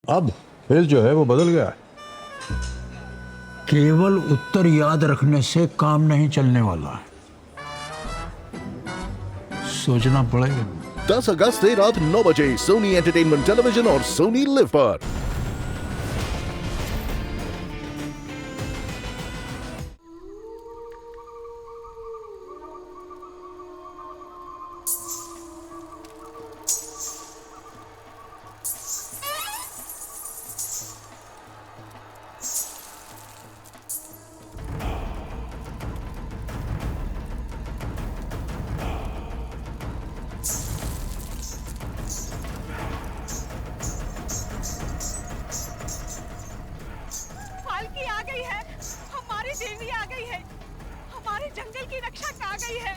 अब फिर जो है वो बदल गया है। केवल उत्तर याद रखने से काम नहीं चलने वाला है, सोचना पड़ेगा। 10 अगस्त से रात 9 बजे सोनी एंटरटेनमेंट टेलीविजन और सोनी लिव पर। फाल्की आ गई है, हमारी देवी आ गई है, हमारे जंगल की रक्षक आ गई है।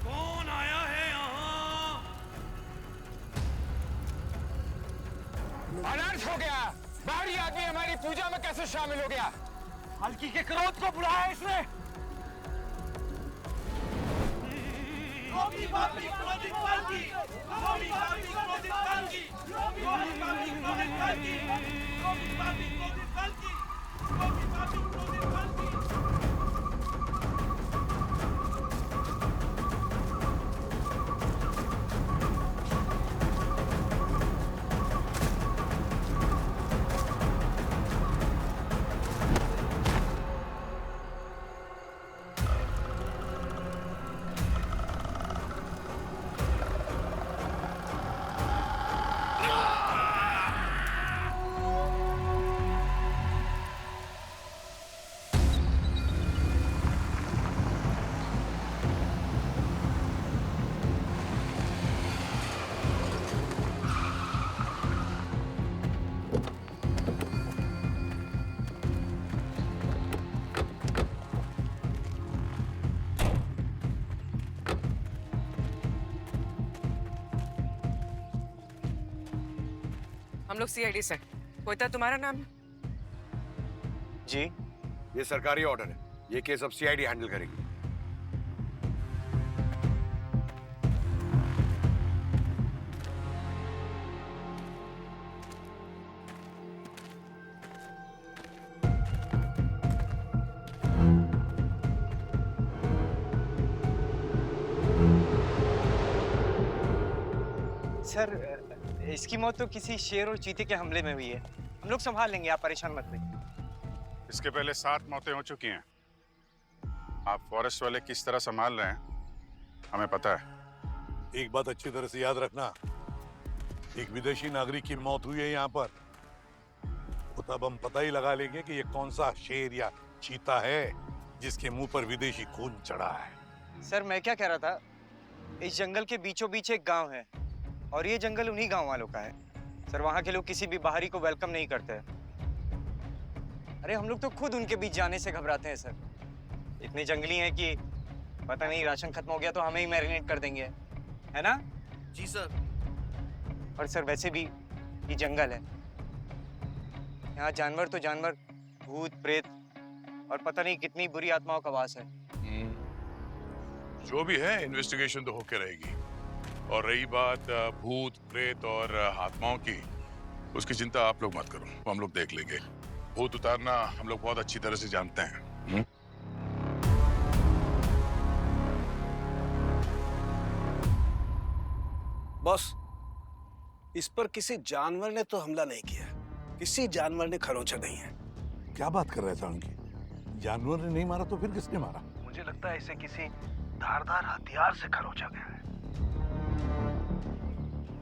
कौन आया है यहाँ? अनर्थ हो गया। बाहरी आदमी हमारी पूजा में कैसे शामिल हो गया? हल्की के क्रोध को बुलाया इसने। हम लोग सीआईडी से। कोयता तुम्हारा नाम है? जी, ये सरकारी ऑर्डर है। ये केस अब सीआईडी हैंडल करेगी। सर इसकी मौत तो किसी शेर और चीते के हमले में हुई है। हम लोग संभाल लेंगे, आप परेशान मत होइए। इसके पहले 7 मौतें हो चुकी हैं। आप फॉरेस्ट वाले किस तरह संभाल रहे हैं हमें पता है। एक बात अच्छी तरह से याद रखना, एक विदेशी नागरिक की मौत हुई है यहाँ पर, तो तब हम पता ही लगा लेंगे कि ये कौन सा शेर या चीता है जिसके मुंह पर विदेशी खून चढ़ा है। सर मैं क्या कह रहा था, इस जंगल के बीचों बीच एक गांव है और ये जंगल उन्हीं गांव वालों का है। सर वहाँ के लोग किसी भी बाहरी को वेलकम नहीं करते। अरे हम लोग तो खुद उनके बीच जाने से घबराते हैं सर। इतने जंगली हैं कि पता नहीं राशन खत्म हो गया तो हमें ही मैरिनेट कर देंगे, है ना? जी सर। और सर वैसे भी ये जंगल है, यहाँ जानवर तो जानवर, भूत प्रेत और पता नहीं कितनी बुरी आत्माओं का वास है। जो भी है इन्वेस्टिगेशन तो होके रहेगी। और रही बात भूत प्रेत और आत्माओं की, उसकी चिंता आप लोग मत करो, वो हम लोग देख लेंगे। भूत उतारना हम लोग बहुत अच्छी तरह से जानते हैं। बॉस, इस पर किसी जानवर ने तो हमला नहीं किया, किसी जानवर ने खरोंचा नहीं है। क्या बात कर रहे थे उनकी? जानवर ने नहीं मारा तो फिर किसने मारा? मुझे लगता है इसे किसी धारदार हथियार से खरोंचा गया है।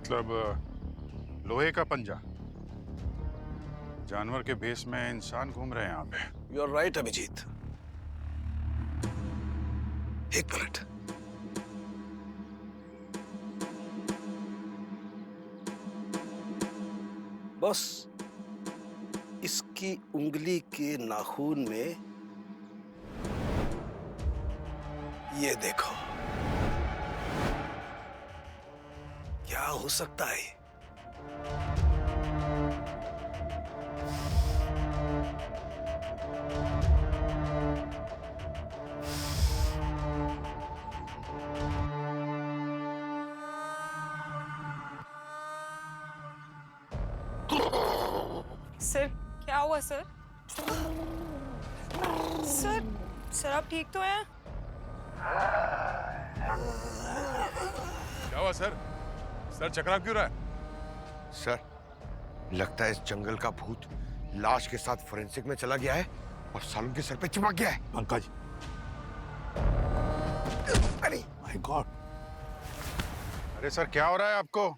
मतलब लोहे का पंजा। जानवर के भेष में इंसान घूम रहे हैं यहाँ पे। You are right Abhijit. एक मिनट, बॉस, इसकी उंगली के नाखून में ये देखो, क्या हो सकता है? सर, क्या हुआ सर? सर आप ठीक तो हैं? क्या हुआ सर? सर चकरा क्यों रहा है? सर, लगता है इस जंगल का भूत लाश के साथ फोरेंसिक में चला गया है और सालम के सर पे चिपक गया है। पंकज, अरे माय गॉड, अरे सर क्या हो रहा है आपको?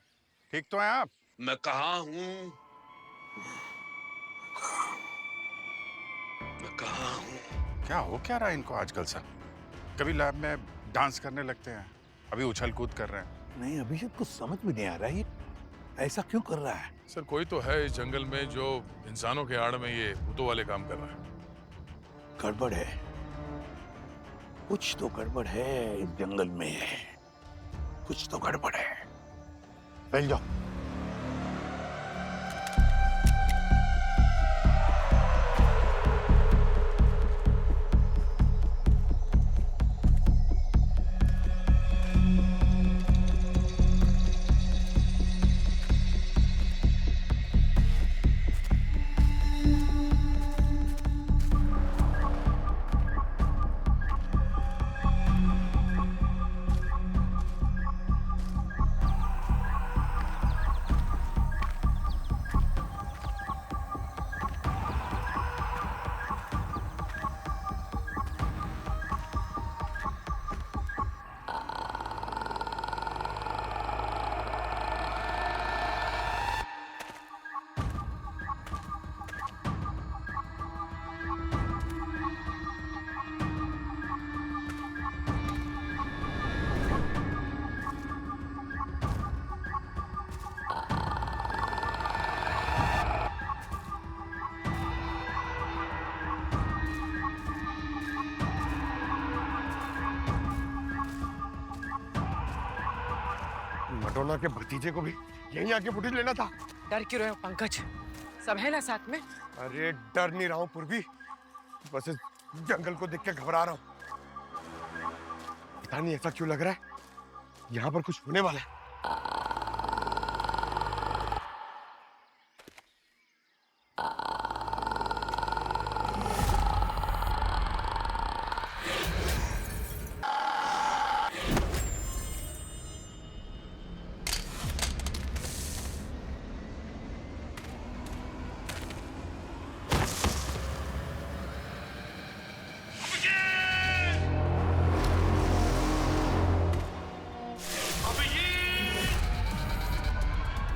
ठीक तो हैं आप? मैं कहाँ हूँ? मैं कहाँ हूँ? क्या हो क्या रहा है इनको आजकल सर? कभी लैब में डांस करने लगते हैं, अभी उछल कूद कर रहे हैं। नहीं अभिषेक, कुछ समझ में नहीं आ रहा है ये ऐसा क्यों कर रहा है। सर कोई तो है इस जंगल में जो इंसानों के आड़ में ये भूतों वाले काम कर रहा है। गड़बड़ है, कुछ तो गड़बड़ है इस जंगल में, कुछ तो गड़बड़ है। फैल जाओ। मडोना के भतीजे को भी यहीं आके फुटेज लेना था। डर क्यों रहे हो पंकज? सब है ना साथ में? अरे डर नहीं रहा हूँ पूर्वी, बस इस जंगल को देख के घबरा रहा हूँ। पता नहीं ऐसा क्यों लग रहा है, यहाँ पर कुछ होने वाला है।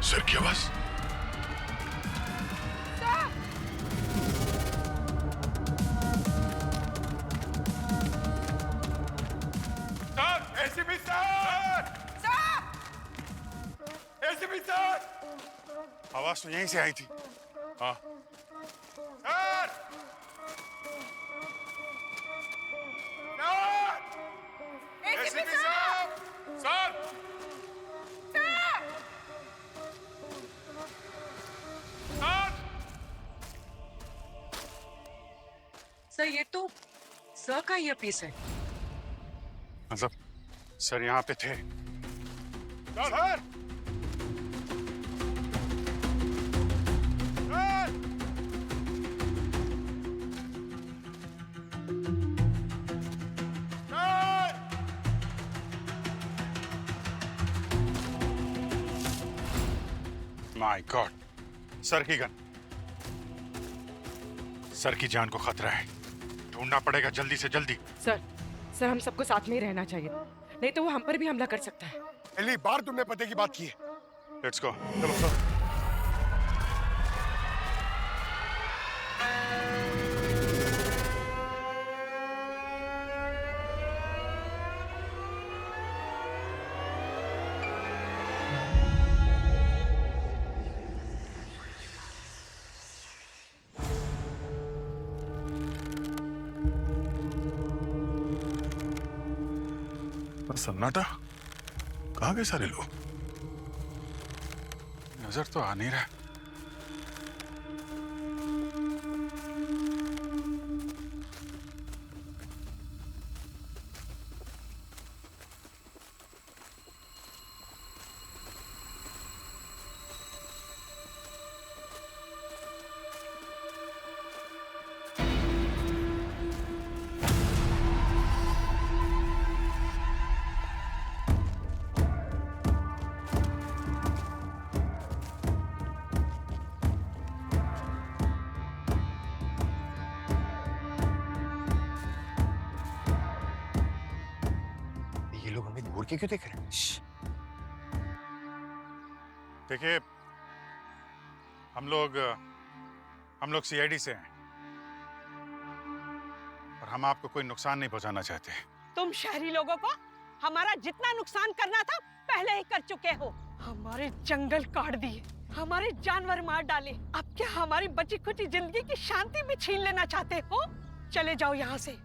सर की आवाज। Sir, ACP sir! ACP sir! आवाज तो यहीं से आई थी। हाँ सर! सर! एसीपी साहब! सर सर ये तो सर का ईयरपीस है। मतलब सर यहाँ पे थे। Sir! Sir! My God, sir की गन। सर की जान को खतरा है, ढूंढना पड़ेगा जल्दी से जल्दी। सर हम सबको साथ में ही रहना चाहिए, नहीं तो वो हम पर भी हमला कर सकता है। पहली बार तुमने पते की बात की है। लेट्स गो, चलो सर। सन्नाटा, कहाँ गए सारे लोग? नजर तो आ नहीं रहा। ये लोग हमें घूर के क्यों देख रहे हैं? देखिए, हम लोग सीआईडी से हैं और हम आपको कोई नुकसान नहीं पहुंचाना चाहते। तुम शहरी लोगों को हमारा जितना नुकसान करना था पहले ही कर चुके हो। हमारे जंगल काट दिए, हमारे जानवर मार डाले, अब क्या हमारी बची खुची जिंदगी की शांति भी छीन लेना चाहते हो? चले जाओ यहाँ से,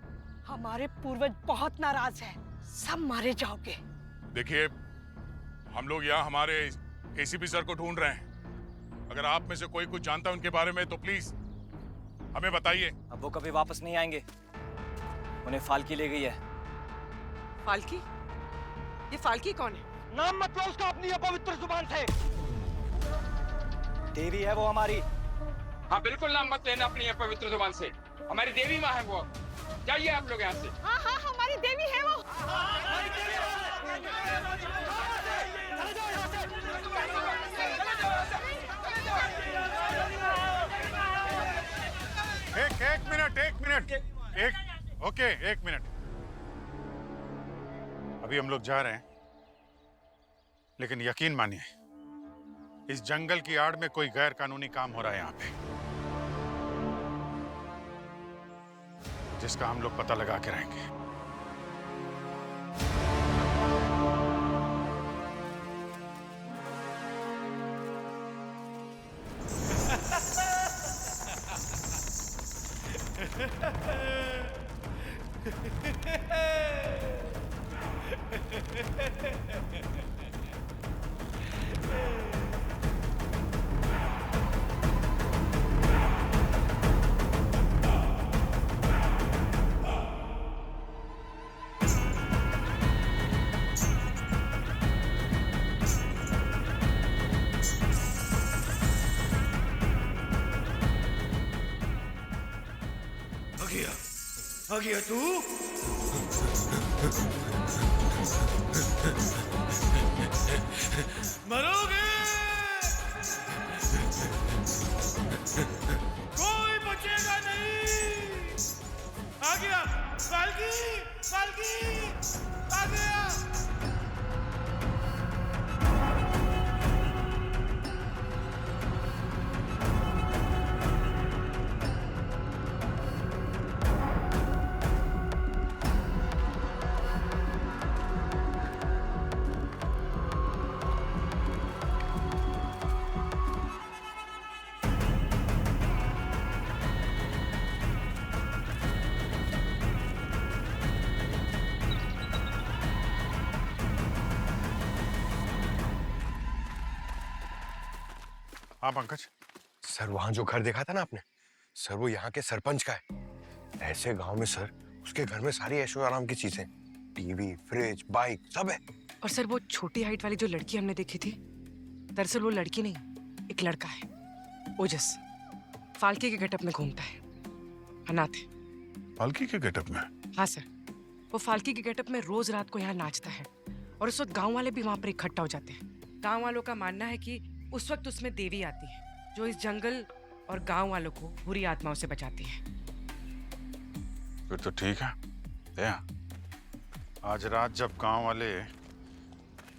हमारे पूर्वज बहुत नाराज हैं, सब मारे जाओगे। देखिए, हम लोग यहाँ हमारे एसीपी सर को ढूंढ रहे हैं। अगर आप में से कोई कुछ जानता है उनके बारे में तो प्लीज हमें बताइए। अब वो कभी वापस नहीं आएंगे, उन्हें फाल्की ले गई है। फाल्की? ये फाल्की कौन है? नाम मत लो उसका अपनी अपवित्र जुबान से। देवी है वो हमारी। हाँ बिल्कुल, नाम मत लेना अपनी अपवित्र जुबान से। हमारी देवी माँ है वो। जाइए आप लोग यहाँ से। हाँ हाँ, हमारी देवी है वो। एक मिनट। अभी हम लोग जा रहे हैं, लेकिन यकीन मानिए इस जंगल की आड़ में कोई गैर कानूनी काम हो रहा है यहाँ पे, जिसका हम लोग पता लगा के रहेंगे। आ गया तू? मरोगे, कोई बचेगा नहीं। आ गया फाल्की, फाल्की आ गया। हाँ पंकज। सर वहां जो घर देखा था ना आपने, सर वो यहाँ के सरपंच का है। ऐसे गांव में सर उसके घर में सारी ऐशो आराम की चीजें, टीवी, फ्रिज, बाइक सब है। और सर वो छोटी हाइट वाली जो लड़की हमने देखी थी, दरअसल वो लड़की नहीं, एक लड़का है, ओजस। फाल्की के गेटअप में घूमता है, अनाथ है। फाल्की के गेटअप में? हाँ सर, वो फाल्की के गेटअप में रोज रात को यहाँ नाचता है और उस वक्त गाँव वाले भी वहाँ पर इकट्ठा हो जाते हैं। गाँव वालों का मानना है कि उस वक्त उसमें देवी आती है जो इस जंगल और गांव वालों को बुरी आत्माओं से बचाती है। फिर तो ठीक है। दया, आज रात जब गांव वाले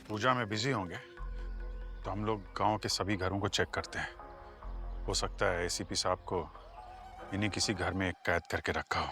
पूजा में बिजी होंगे तो हम लोग गांव के सभी घरों को चेक करते हैं। हो सकता है एसीपी साहब को इन्हीं किसी घर में कैद करके रखा हो।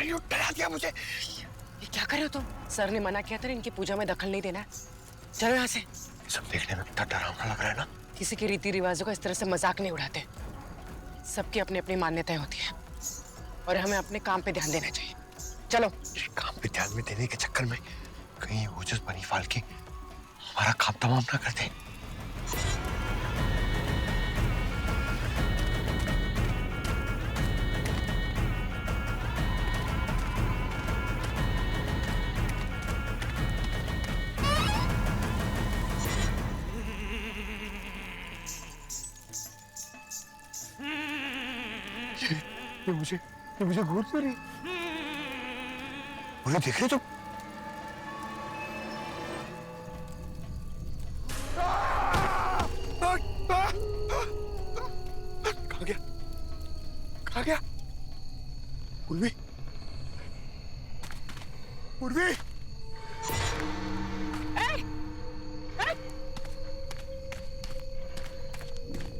क्यों डरा दिया मुझे? ये क्या कर रहे हो तुम? सर ने मना किया था इनकी पूजा में दखल नहीं देना। चलो यहाँ से। ये सब देखने में कितना डरावना लग रहा है ना। किसी के रीति रिवाजों का इस तरह से मजाक नहीं उड़ाते। सबकी अपनी अपनी मान्यताएं होती है और हमें अपने काम पे ध्यान देना चाहिए। चलो। काम पे ध्यान में देने के चक्कर में कहीं ओजस बनी फाल्की हमारा काम तमाम ना कर दे। ये मुझे घूर तो रही। मुझे देख रहे तुम? कहाँ गया? कहाँ गया? पूर्वी, पूर्वी।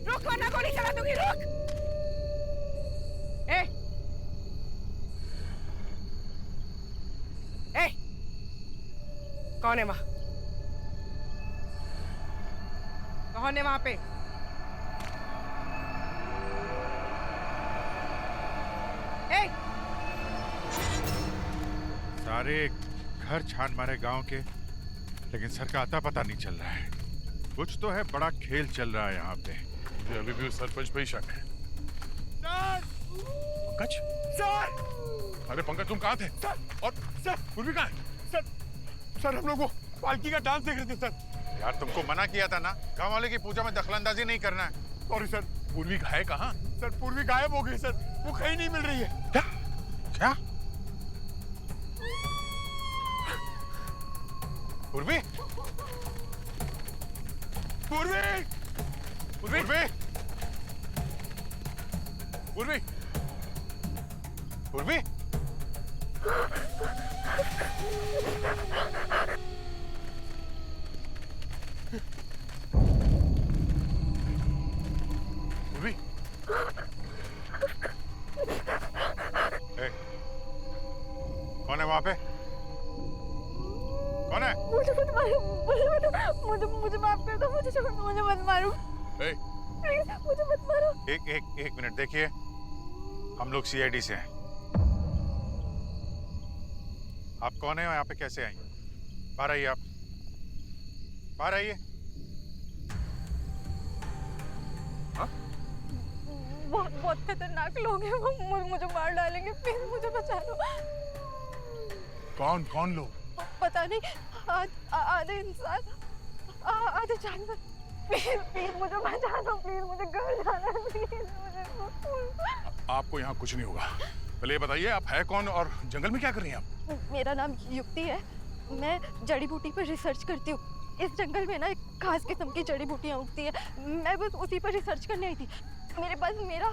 रुक वरना गोली चला दूंगी। रुक। ए कौन है वहां? कौन है वहां पे? सारे घर छान मारे गांव के, लेकिन सर का आता पता नहीं चल रहा है। कुछ तो है, बड़ा खेल चल रहा है यहाँ पे। मुझे अभी भी उस सरपंच पे ही शक है। पंकज? सर! अरे पंकज तुम कहाँ थे? और सर! पूर्वी कहाँ है? सर हम लोग वो पालकी का डांस देख रहे थे सर। यार तुमको मना किया था ना, गांव वाले की पूजा में दखलंदाजी नहीं करना है। Sorry sir. पूर्वी है कहाँ? सर पूर्वी गायब हो गई सर, वो कहीं नहीं मिल रही है। क्या? क्या? पूर्वी? पूर्वी! पूर्वी? पूर्वी? पूर्वी? पूर्वी? कौन है वहां पे? कौन है? मुझे मत मारो। मुझे माफ कर दो। मुझे छोड़ दो। मुझे मत मारो। प्लीज मुझे मत मारो। एक मिनट देखिए, हम लोग सीआईडी से हैं। आप कौन है और यहाँ पे कैसे आई? बाहर आइए आप, बाहर आइए। बहुत खतरनाक लोग हैं वो, मुझे मार डालेंगे। प्लीज मुझे बचा लो। कौन लोग? पता नहीं, आधे इंसान आधे जानवर। प्लीज मुझे बचा दो। प्लीज मुझे घर जाना है। प्लीज मुझे। आपको यहाँ कुछ नहीं होगा। पहले ये बताइए आप है कौन और जंगल में क्या कर रही हैं आप? मेरा नाम युक्ति है। मैं जड़ी बूटी पर रिसर्च करती हूँ। इस जंगल में ना एक खास किस्म की जड़ी बूटियाँ उगती है। मैं बस उसी पर रिसर्च करने आई थी। मेरे पास मेरा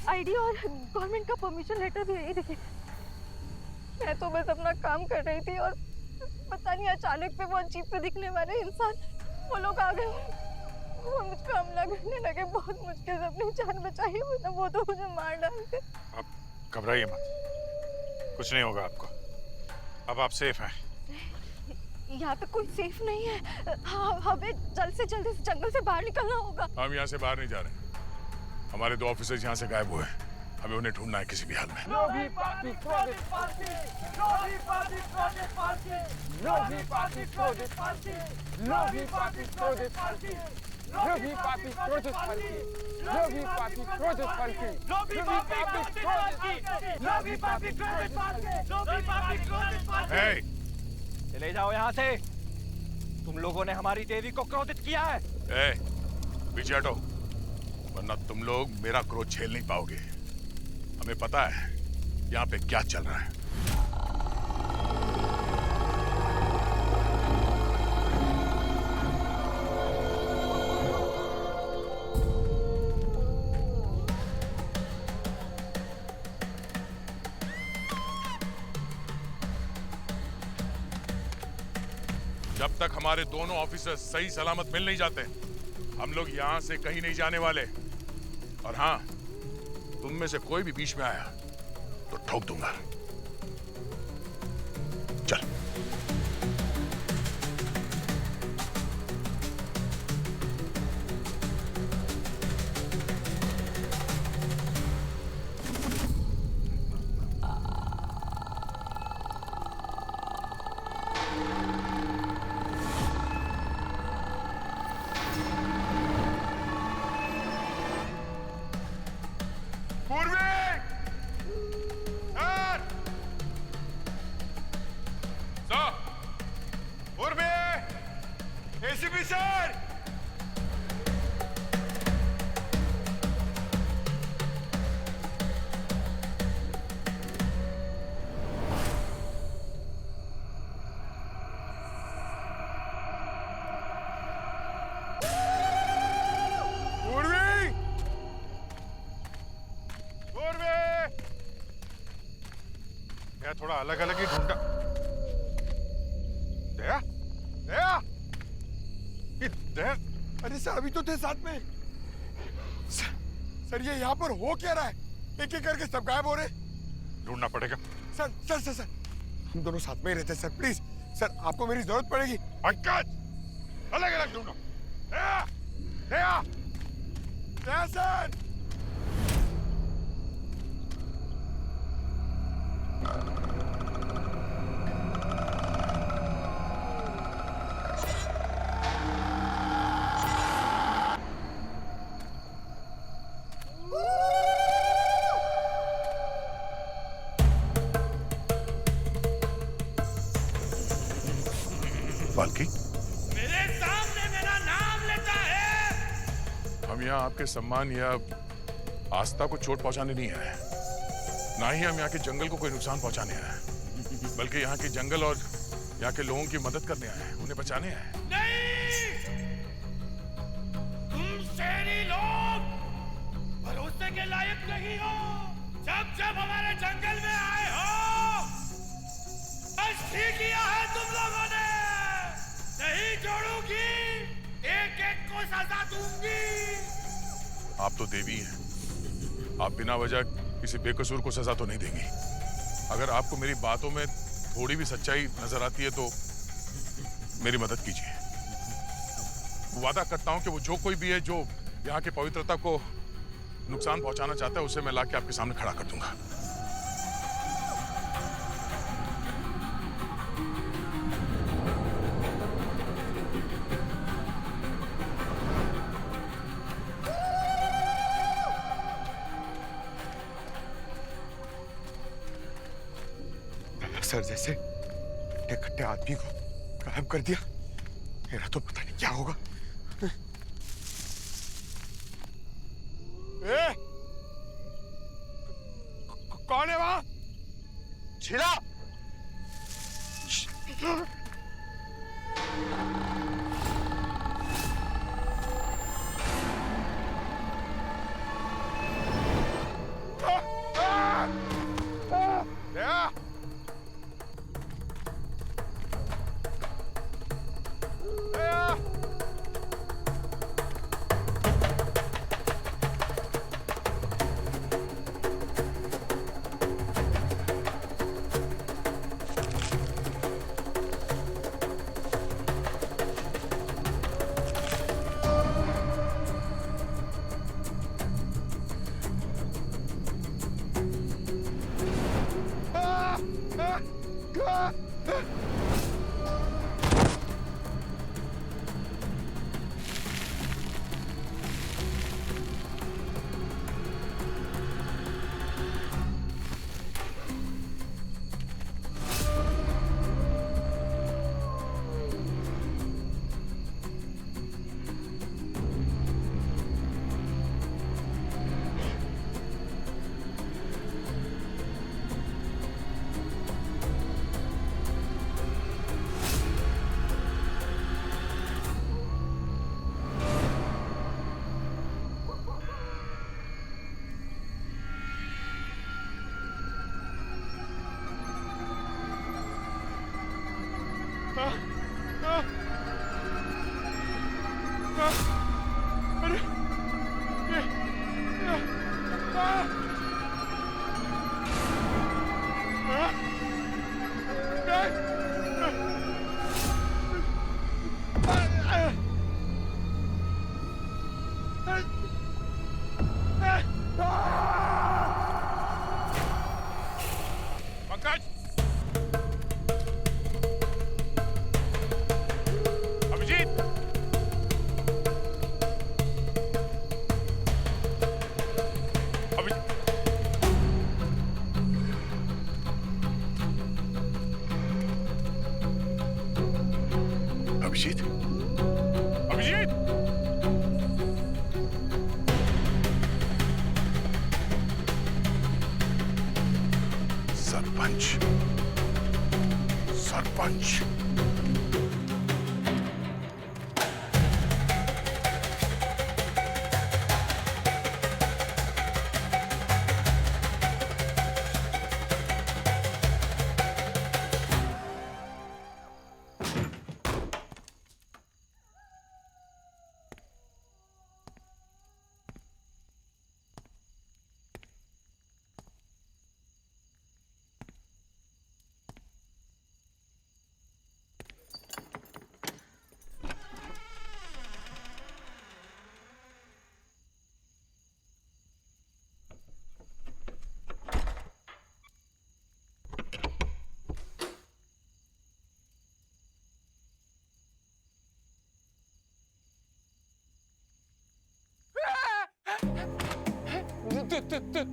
आईडी और गवर्नमेंट का परमिशन लेटर भी है। ये देखिए, मैं तो बस अपना काम कर रही थी और पता नहीं अचानक पे वो अजीब से दिखने वाले इंसान वो लोग आ गए। वो मुझको हमला करने लगे। बहुत मुश्किल से अपनी जान बचाई, वरना वो तो मुझे मार डालते। आप घबराइए मत, कुछ नहीं होगा आपको। अब आप सेफ हैं। यहाँ पे कोई सेफ नहीं है। हाँ, हमें जल्द से जल्द इस जंगल से बाहर निकलना होगा। हम यहाँ से बाहर नहीं जा रहे। हमारे 2 ऑफिसर्स यहाँ से गायब हुए हैं। हमें उन्हें ढूंढना है किसी भी हाल में। चले जाओ यहाँ से। तुम लोगों ने हमारी देवी को क्रोधित किया है। पीछे हटो, वरना तुम लोग मेरा क्रोध झेल नहीं पाओगे। हमें पता है यहाँ पे क्या चल रहा है। जब तक हमारे दोनों ऑफिसर सही सलामत मिल नहीं जाते, हम लोग यहाँ से कहीं नहीं जाने वाले। और हाँ, तुम में से कोई भी बीच में आया तो ठोक दूंगा। पूर्वी सर पूर्वी एसीपी सर थोड़ा अलग अलग ही ढूंढा। दया दया ये दया अरे सर अभी तो थे साथ में। सर ये यहाँ पर हो क्या रहा है? एक एक करके सब गायब हो रहे। ढूंढना पड़ेगा। सर सर सर सर हम दोनों साथ में ही रहते हैं सर, प्लीज सर आपको मेरी जरूरत पड़ेगी। पंकज अलग अलग ढूंढो। दया दया दया सर बाल्की, मेरे सामने मेरा नाम लेता है। हम यहाँ आपके सम्मान या आस्था को चोट पहुंचाने नहीं आए, ना ही हम यहाँ के जंगल को कोई नुकसान पहुंचाने आए, बल्कि यहाँ के जंगल और यहाँ के लोगों की मदद करने आए, उन्हें बचाने आए। नहीं, तुम शेरी लोग भरोसे के लायक नहीं हो। जब जब हमारे जंगल में आए हो, बस ठीक किया है तुम लोगों ने। नहीं छोड़ूंगी, एक एक को सजा दूंगी। आप तो देवी हैं, आप बिना वजह किसी बेकसूर को सजा तो नहीं देंगी। अगर आपको मेरी बातों में थोड़ी भी सच्चाई नजर आती है तो मेरी मदद कीजिए। वादा करता हूं कि वो जो कोई भी है जो यहाँ की पवित्रता को नुकसान पहुंचाना चाहता है, उसे मैं लाके आपके सामने खड़ा कर दूंगा। सर जैसे इकट्ठे आदमी को गायब कर दिया, मेरा तो पता नहीं क्या होगा। कौन है वहां? छिला अभिजीत, अभिजीत! सरपंच, सरपंच।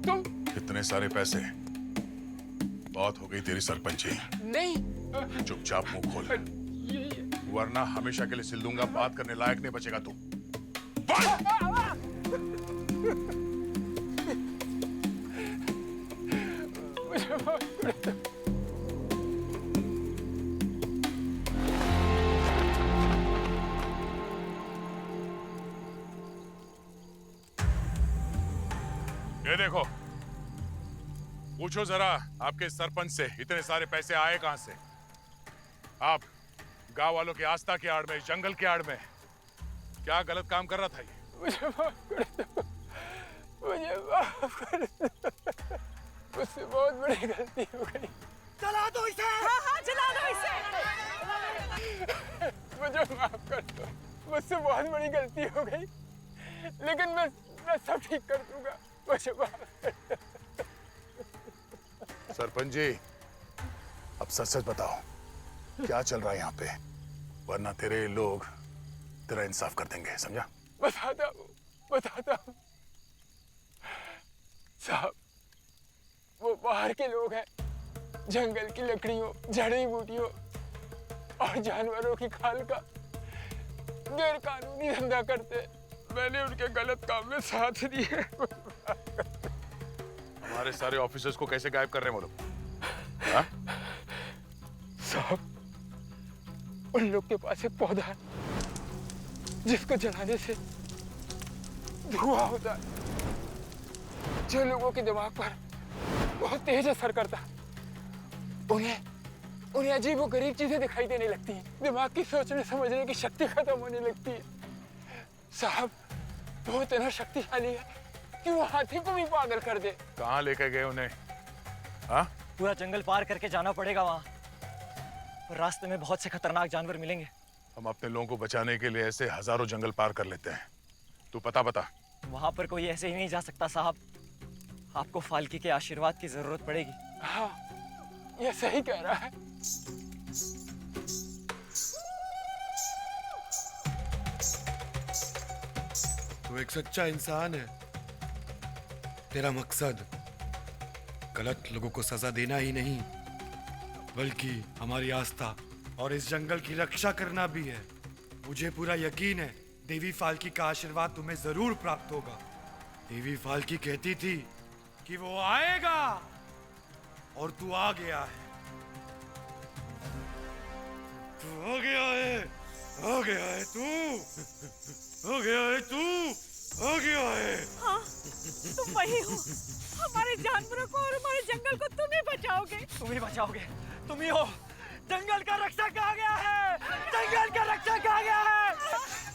तुम इतने सारे पैसे, बहुत हो गई तेरी सरपंची। नहीं। चुपचाप मुंह खोल, वरना हमेशा के लिए सिल दूंगा। बात करने लायक नहीं बचेगा तू। ये देखो, पूछो जरा आपके सरपंच से इतने सारे पैसे आए कहां से? आप गांव वालों की आस्था की आड़ में, जंगल की आड़ में क्या गलत काम कर रहा था ये? मुझे माफ कर दो, मुझे माफ कर दो। मुझसे बहुत बड़ी गलती हो गई। चला दो इसे। हाँ, जला दो इसे। मुझे माफ कर दो, मुझसे बहुत बड़ी गलती हो गई, लेकिन मैं सब ठीक कर दूंगा। मुझे माफ कर दो। सरपंच जी, अब सच सच बताओ क्या चल रहा है यहाँ पे, वरना तेरे लोग तेरा इंसाफ कर देंगे, समझा? बताता हूँ साहब, वो बाहर के लोग हैं, जंगल की लकड़ियों, जड़ी बूटियों और जानवरों की खाल का गैर कानूनी धंधा करते। मैंने उनके गलत काम में साथ दिए। हमारे सारे ऑफिसर्स को कैसे गायब कर रहे हैं वो लोग? हाँ? साहब, उन लोग के पास एक पौधा है जिसको जलाने से धुआं होता है, जो लोगों के दिमाग पर बहुत तेज असर करता है। उन्हें अजीबोगरीब चीजें दिखाई देने लगती हैं, दिमाग की सोचने समझने की शक्ति खत्म होने लगती है। साहब, वो इतना शक्तिशाली है कि वो हाथी को भी पागल कर दे। कहाँ लेके गए उन्हें? हाँ? पूरा जंगल पार करके जाना पड़ेगा वहाँ। और रास्ते में बहुत से खतरनाक जानवर मिलेंगे। हम अपने लोगों को बचाने के लिए ऐसे हजारों जंगल पार कर लेते हैं। तू बता। वहाँ पर कोई ऐसे ही नहीं जा सकता साहब, आपको फाल्की के आशीर्वाद की जरूरत पड़ेगी। हाँ, ये सही कह रहा है। तू एक सच्चा इंसान है। तेरा मकसद गलत लोगों को सजा देना ही नहीं, बल्कि हमारी आस्था और इस जंगल की रक्षा करना भी है। मुझे पूरा यकीन है देवी फाल्की का आशीर्वाद तुम्हें जरूर प्राप्त होगा। देवी फाल्की कहती थी कि वो आएगा, और तू आ गया है। तू आ गया है, आ गया है तू, आ गया है तू, आ गया है। हाँ, तुम वही हो। हमारे जानवरों को और हमारे जंगल को तुम ही बचाओगे। तुम ही बचाओगे, तुम ही हो। जंगल का रक्षक आ गया है, जंगल का रक्षक आ गया है,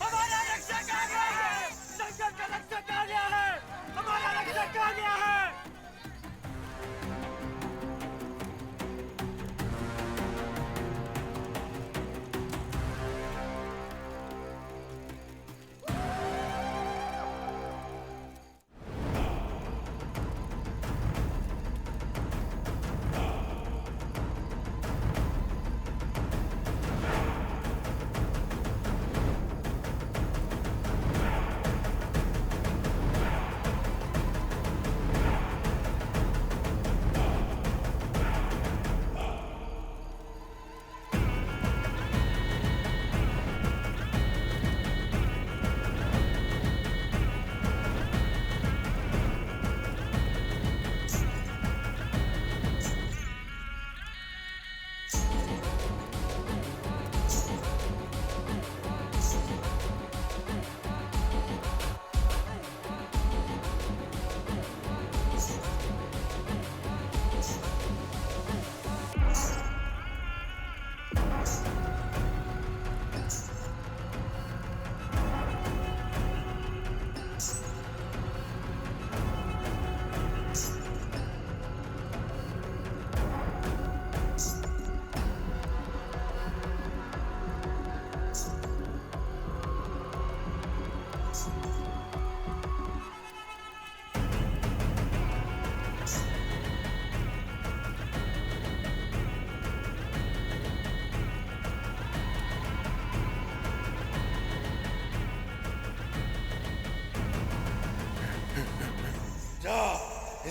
हमारा रक्षक आ गया है, जंगल का रक्षक आ गया है, हमारा रक्षक आ गया है।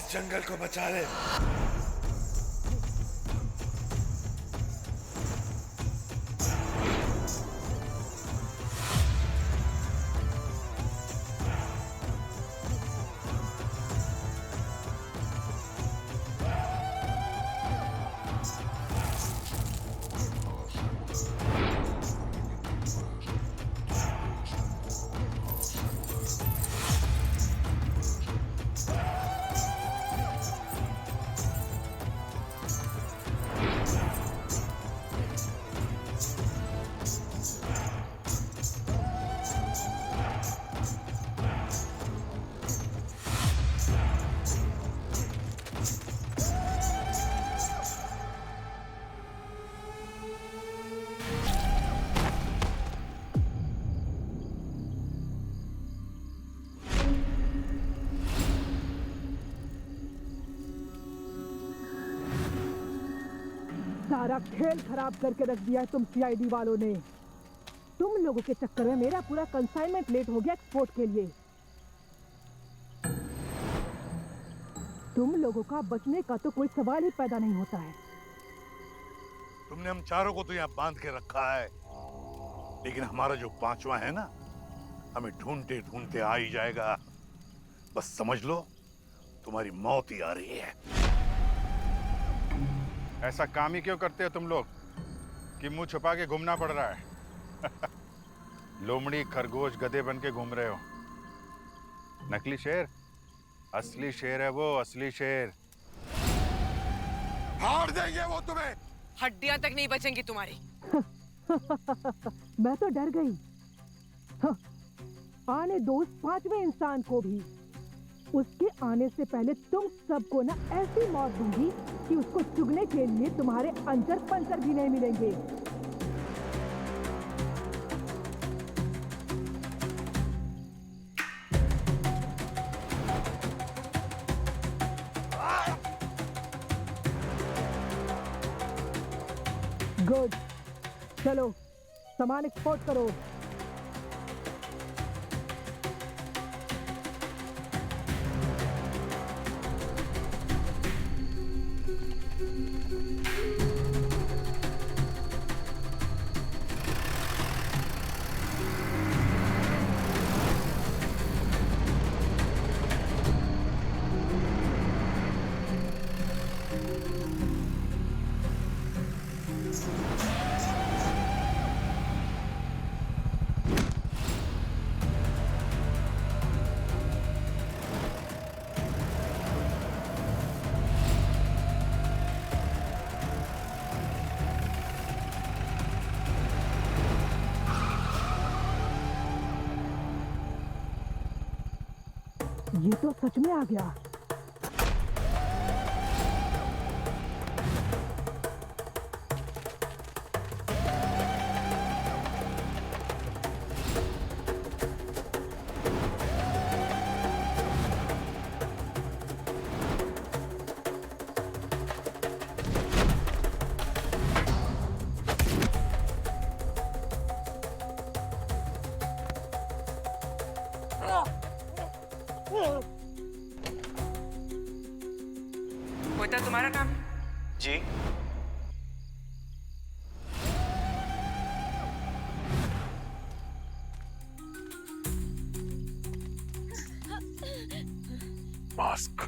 इस जंगल को बचा ले। सारा खेल खराब करके रख दिया है तुम सीआईडी वालों ने। तुम लोगों के चक्कर में मेरा पूरा कंसाइनमेंट लेट हो गया एक्सपोर्ट के लिए। तुम लोगों का बचने का तो कोई सवाल ही पैदा नहीं होता है। तुमने हम चारों को तो यहाँ बांध के रखा है, लेकिन हमारा जो पांचवा है ना, हमें ढूंढते ढूंढते आ ही जाएगा। बस समझ लो तुम्हारी मौत ही आ रही है। ऐसा काम ही क्यों करते हो तुम लोग कि मुंह छुपा के घूमना पड़ रहा है? लोमड़ी खरगोश गधे बन के घूम रहे हो। नकली शेर, असली शेर है वो, असली शेर। फाड़ देंगे वो तुम्हें। हड्डियां तक नहीं बचेंगी तुम्हारी। मैं तो डर गई। हाँ, आने दो उस पांचवें इंसान को भी। उसके आने से पहले तुम सबको ना ऐसी मौत दूंगी कि उसको चुगने के लिए तुम्हारे अंजर पंजर भी नहीं मिलेंगे। गुड, चलो सामान एक्सपोर्ट करो। ये तो सच में आ गया। होता तुम्हारा काम? जी। मास्क।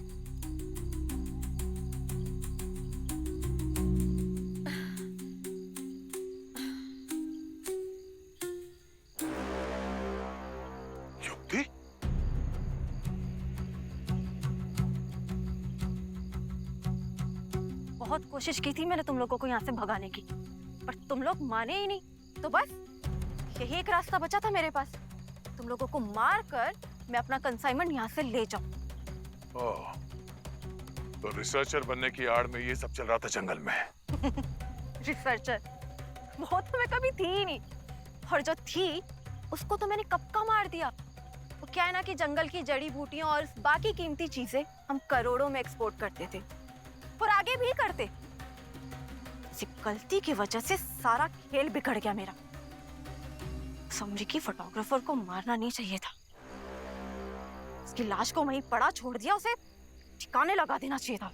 युक्ति? बहुत कोशिश की थी मैंने तुम लोगों को यहाँ से भगाने की, पर तुम लोग माने ही नहीं। तो बस यही एक रास्ता बचा था मेरे पास, तुम लोगों को मार कर मैं अपना कंसाइनमेंट यहाँ से ले जाऊं। ओह, तो रिसर्चर बनने की आड़ में ये सब चल रहा था जंगल में। रिसर्चर वो तो मैं कभी थी ही नहीं, और जो थी उसको तो मैंने कब का मार दिया। वो क्या है ना कि जंगल की जड़ी बूटियां और बाकी कीमती चीजें हम करोड़ों में एक्सपोर्ट करते थे और आगे भी करते। इसी गलती की वजह से सारा खेल बिगड़ गया मेरा। समझी कि फोटोग्राफर को मारना नहीं चाहिए था, उसकी लाश को वहीं पड़ा छोड़ दिया, उसे ठिकाने लगा देना चाहिए था।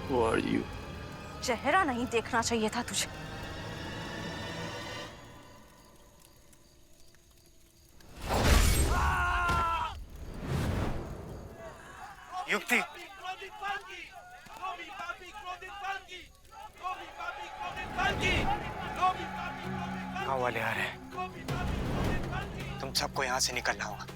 Who are you? चेहरा नहीं देखना चाहिए था तुझे। युक्ति, गाँव वाले आ रहे हैं। तुम सबको यहाँ से निकलना होगा।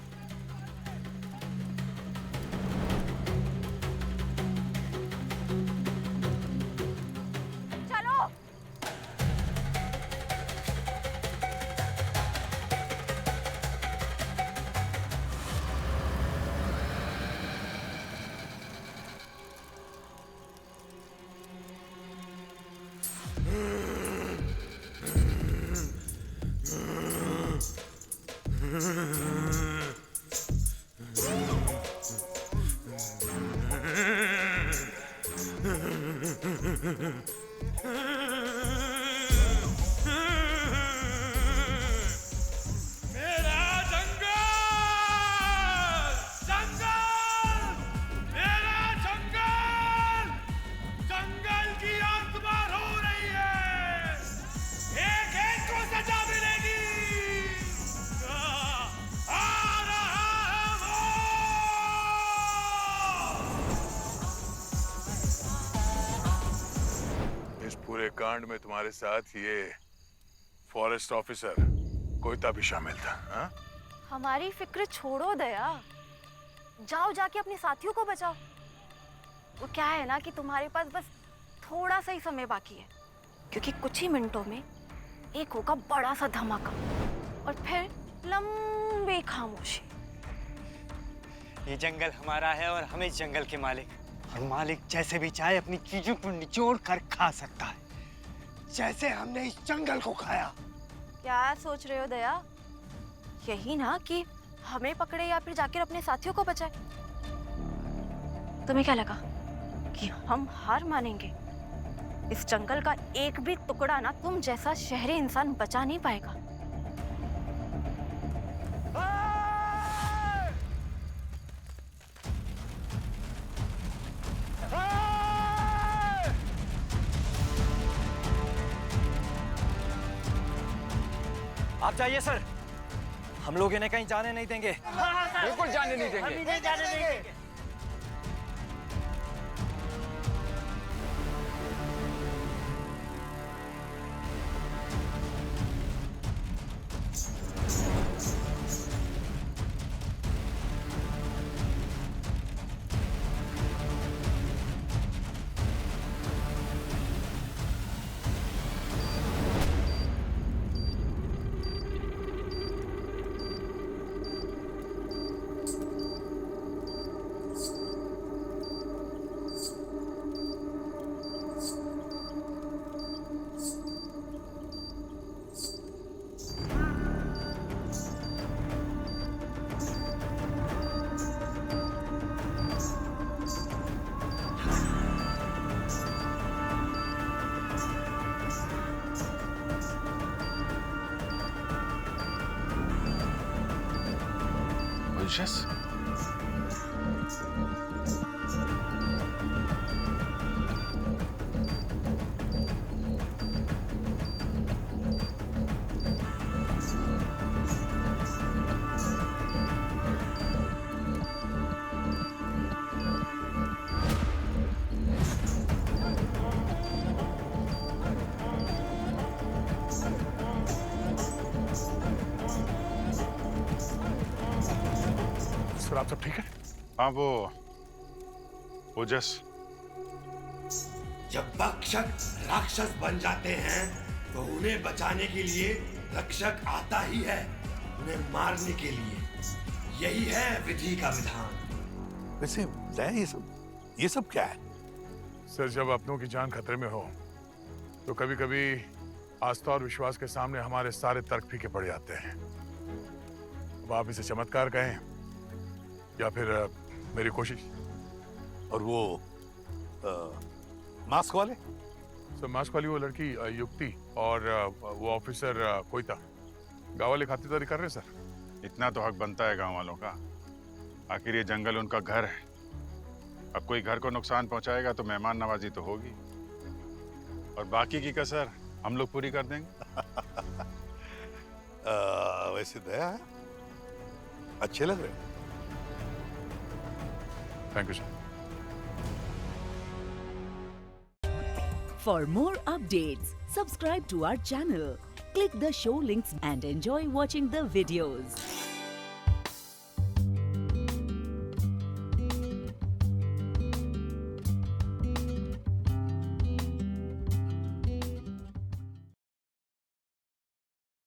पूरे कांड में तुम्हारे साथ ये फॉरेस्ट ऑफिसर कोयता भी शामिल था। हा? हमारी फिक्र छोड़ो दया, जाओ जाके अपने साथियों को बचाओ। वो क्या है ना कि तुम्हारे पास बस थोड़ा सा ही समय बाकी है, क्योंकि कुछ ही मिनटों में एक होगा बड़ा सा धमाका और फिर लंबी खामोशी। ये जंगल हमारा है और हम इस जंगल के मालिक, और मालिक जैसे भी चाहे अपनी चीजों को निचोड़ कर खा सकता है, जैसे हमने इस जंगल को खाया। क्या सोच रहे हो दया? यही ना कि हमें पकड़े या फिर जाकर अपने साथियों को बचाए? तुम्हें क्या लगा कि हम हार मानेंगे? इस जंगल का एक भी टुकड़ा ना तुम जैसा शहरी इंसान बचा नहीं पाएगा। आप जाइए सर, हम लोग इन्हें कहीं जाने नहीं देंगे। बिल्कुल जाने नहीं देंगे। हम इन्हें जाने नहीं देंगे। Yes. सर आप सब ठीक है? हाँ वो ओजस, जब भक्षक राक्षस बन जाते हैं तो उन्हें बचाने के लिए रक्षक आता ही है, उन्हें मारने के लिए। यही है विधि का विधान। वैसे ये सब क्या है? सर जब अपनों की जान खतरे में हो तो कभी कभी आस्था और विश्वास के सामने हमारे सारे तर्क फीके पड़ जाते हैं। अब आप इसे चमत्कार कहें या फिर मेरी कोशिश। और वो मास्क वाले? सर मास्क वाली वो लड़की युक्ति और वो ऑफिसर कोयता गांव वाले खातिरदारी कर रहे हैं सर। इतना तो हक बनता है गांव वालों का, आखिर ये जंगल उनका घर है। अब कोई घर को नुकसान पहुंचाएगा तो मेहमान नवाजी तो होगी, और बाकी की कसर हम लोग पूरी कर देंगे। वैसे दया है, अच्छे लग रहे। Thank you sir. For more updates, subscribe to our channel, click the show links and enjoy watching the videos.